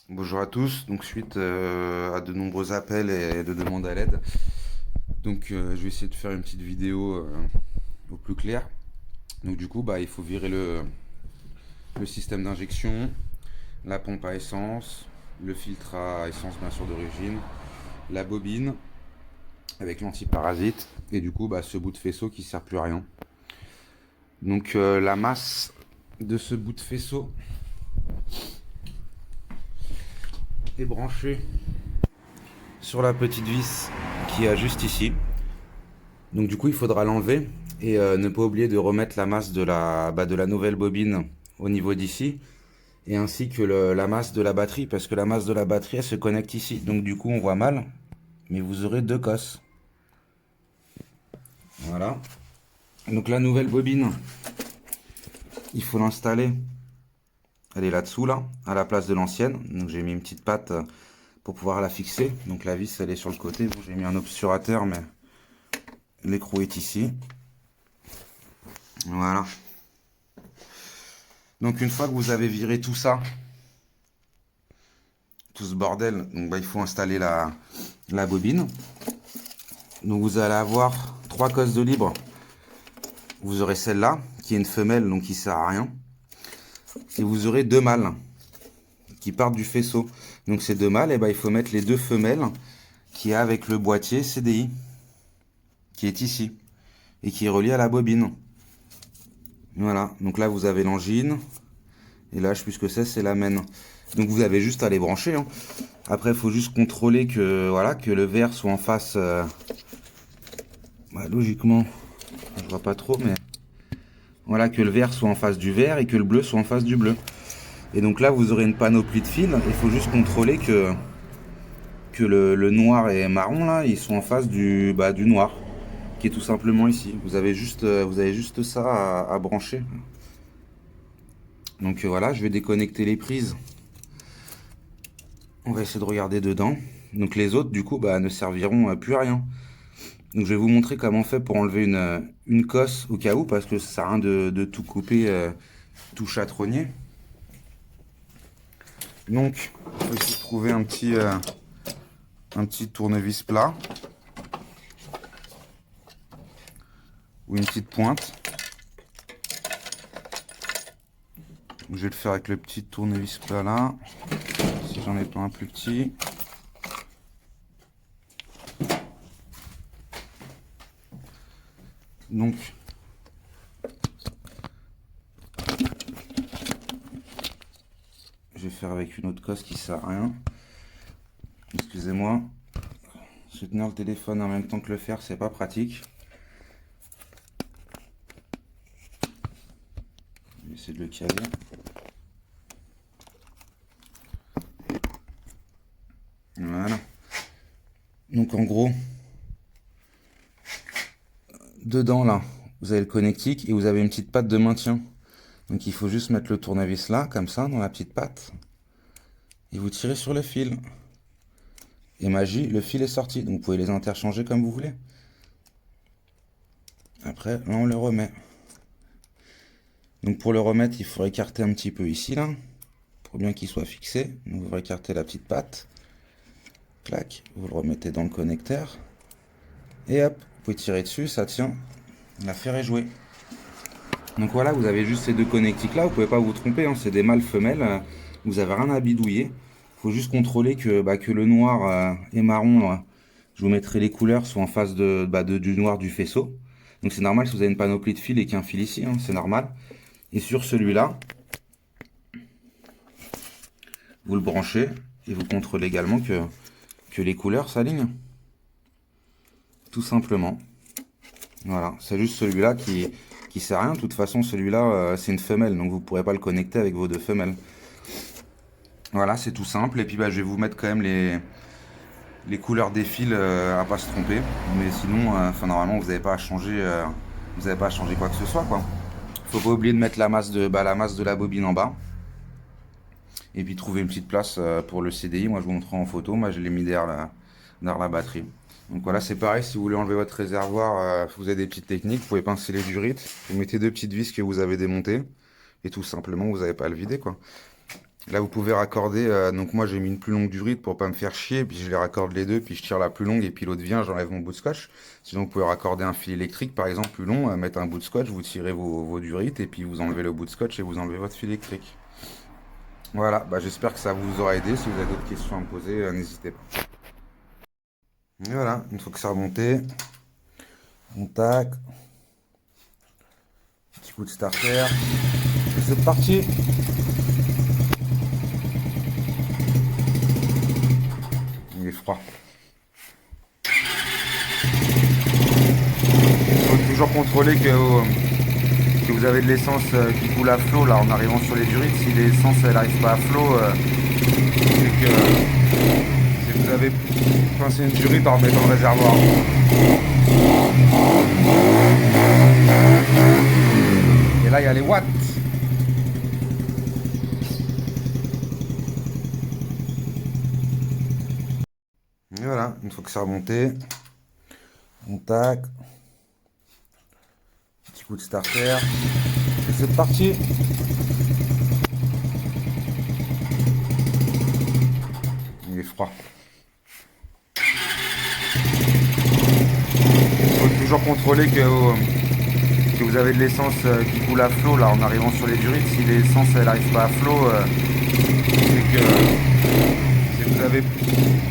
Bonjour à tous, donc suite à de nombreux appels et de demandes à l'aide, donc je vais essayer de faire une petite vidéo au plus clair. Donc du coup il faut virer le système d'injection, la pompe à essence, le filtre à essence bien sûr d'origine, la bobine avec l'antiparasite et du coup ce bout de faisceau qui sert plus à rien. Donc la masse de ce bout de faisceau est branchée sur la petite vis qui est juste ici. Donc du coup, il faudra l'enlever et ne pas oublier de remettre la masse de la nouvelle bobine au niveau d'ici et ainsi que la masse de la batterie parce que la masse de la batterie elle se connecte ici. Donc du coup, on voit mal, mais vous aurez deux cosses. Voilà. Donc la nouvelle bobine, il faut l'installer. Elle est là-dessous là, à la place de l'ancienne. Donc j'ai mis une petite patte pour pouvoir la fixer. Donc la vis elle est sur le côté. Bon, j'ai mis un obturateur mais l'écrou est ici. Voilà. Donc une fois que vous avez viré tout ça, tout ce bordel, donc il faut installer la bobine. Donc vous allez avoir trois cosses de libre. Vous aurez celle-là, qui est une femelle, donc qui sert à rien. Et vous aurez deux mâles qui partent du faisceau. Donc ces deux mâles, il faut mettre les deux femelles qui est avec le boîtier CDI, qui est ici, et qui est relié à la bobine. Voilà, donc là vous avez l'angine, et là je sais plus ce que c'est la mène. Donc vous avez juste à les brancher. Hein. Après il faut juste contrôler que, voilà, que le vert soit en face... logiquement, je vois pas trop, mais... Voilà, que le vert soit en face du vert et que le bleu soit en face du bleu. Et donc là vous aurez une panoplie de fils, il faut juste contrôler que le noir et marron là, ils sont en face du noir, qui est tout simplement ici. Vous avez juste ça à brancher. Donc voilà, je vais déconnecter les prises. On va essayer de regarder dedans. Donc les autres, du coup, ne serviront plus à rien. Donc je vais vous montrer comment on fait pour enlever une cosse au cas où, parce que ça sert à rien de tout couper, tout chatronnier. Donc, il faut essayer de trouver un petit tournevis plat ou une petite pointe. Je vais le faire avec le petit tournevis plat là, si j'en ai pas un plus petit. Donc, je vais faire avec une autre cosse qui sert à rien. Excusez-moi. Se tenir le téléphone en même temps que le faire, c'est pas pratique. Je vais essayer de le caler. Voilà. Donc en gros, dedans là, vous avez le connectique et vous avez une petite patte de maintien. Donc il faut juste mettre le tournevis là, comme ça, dans la petite patte. Et vous tirez sur le fil. Et magie, le fil est sorti. Donc vous pouvez les interchanger comme vous voulez. Après, là on le remet. Donc pour le remettre, il faut écarter un petit peu ici là, pour bien qu'il soit fixé. Donc vous écartez la petite patte. Clac, vous le remettez dans le connecteur. Et hop, vous pouvez tirer dessus, ça tient. L'affaire est jouée. Donc voilà, vous avez juste ces deux connectiques là, vous pouvez pas vous tromper, hein, c'est des mâles femelles, vous avez rien à bidouiller. Il faut juste contrôler que le noir et marron, je vous mettrai les couleurs, sont en face du noir du faisceau. Donc c'est normal si vous avez une panoplie de fils et qu'un fil ici, hein, c'est normal. Et sur celui-là, vous le branchez et vous contrôlez également que les couleurs s'alignent. Tout simplement. Voilà, c'est juste celui-là qui sert à rien. De toute façon, celui-là, c'est une femelle, donc vous ne pourrez pas le connecter avec vos deux femelles. Voilà, c'est tout simple. Et puis je vais vous mettre quand même les couleurs des fils à pas se tromper. Mais sinon, normalement, vous n'avez pas à changer, vous n'avez pas à changer quoi que ce soit, quoi. Faut pas oublier de mettre la masse de la bobine en bas. Et puis trouver une petite place pour le CDI. Moi, je vous montrerai en photo. Moi, je l'ai mis derrière la batterie. Donc voilà, c'est pareil, si vous voulez enlever votre réservoir, vous avez des petites techniques, vous pouvez pincer les durites, vous mettez deux petites vis que vous avez démontées, et tout simplement, vous n'avez pas à le vider, quoi. Là, vous pouvez raccorder. Donc, moi, j'ai mis une plus longue durite pour pas me faire chier. Puis, je les raccorde les deux. Puis, je tire la plus longue. Et puis, l'autre vient, j'enlève mon bout de scotch. Sinon, vous pouvez raccorder un fil électrique, par exemple, plus long. Mettre un bout de scotch. Vous tirez vos durites. Et puis, vous enlevez le bout de scotch et vous enlevez votre fil électrique. Voilà. Bah, j'espère que ça vous aura aidé. Si vous avez d'autres questions à me poser, n'hésitez pas. Et voilà. Une fois que c'est remonté, on tac. Petit coup de starter. Et c'est parti. Il est froid. Il faut toujours contrôler que vous avez de l'essence qui coule à flot là en arrivant sur les durites. Si l'essence elle n'arrive pas à flot, c'est que si vous avez pincé une durite en remettant le réservoir. Et là il y a les watts. Et voilà, une fois que c'est remonté, on tac. Petit coup de starter. Et c'est parti. Il est froid. Il faut toujours contrôler que vous avez de l'essence qui coule à flot là en arrivant sur les durites. Si l'essence elle n'arrive pas à flot, c'est que si vous avez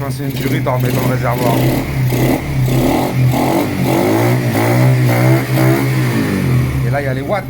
pincé une durite en remettant le réservoir. Et là il y a les watts.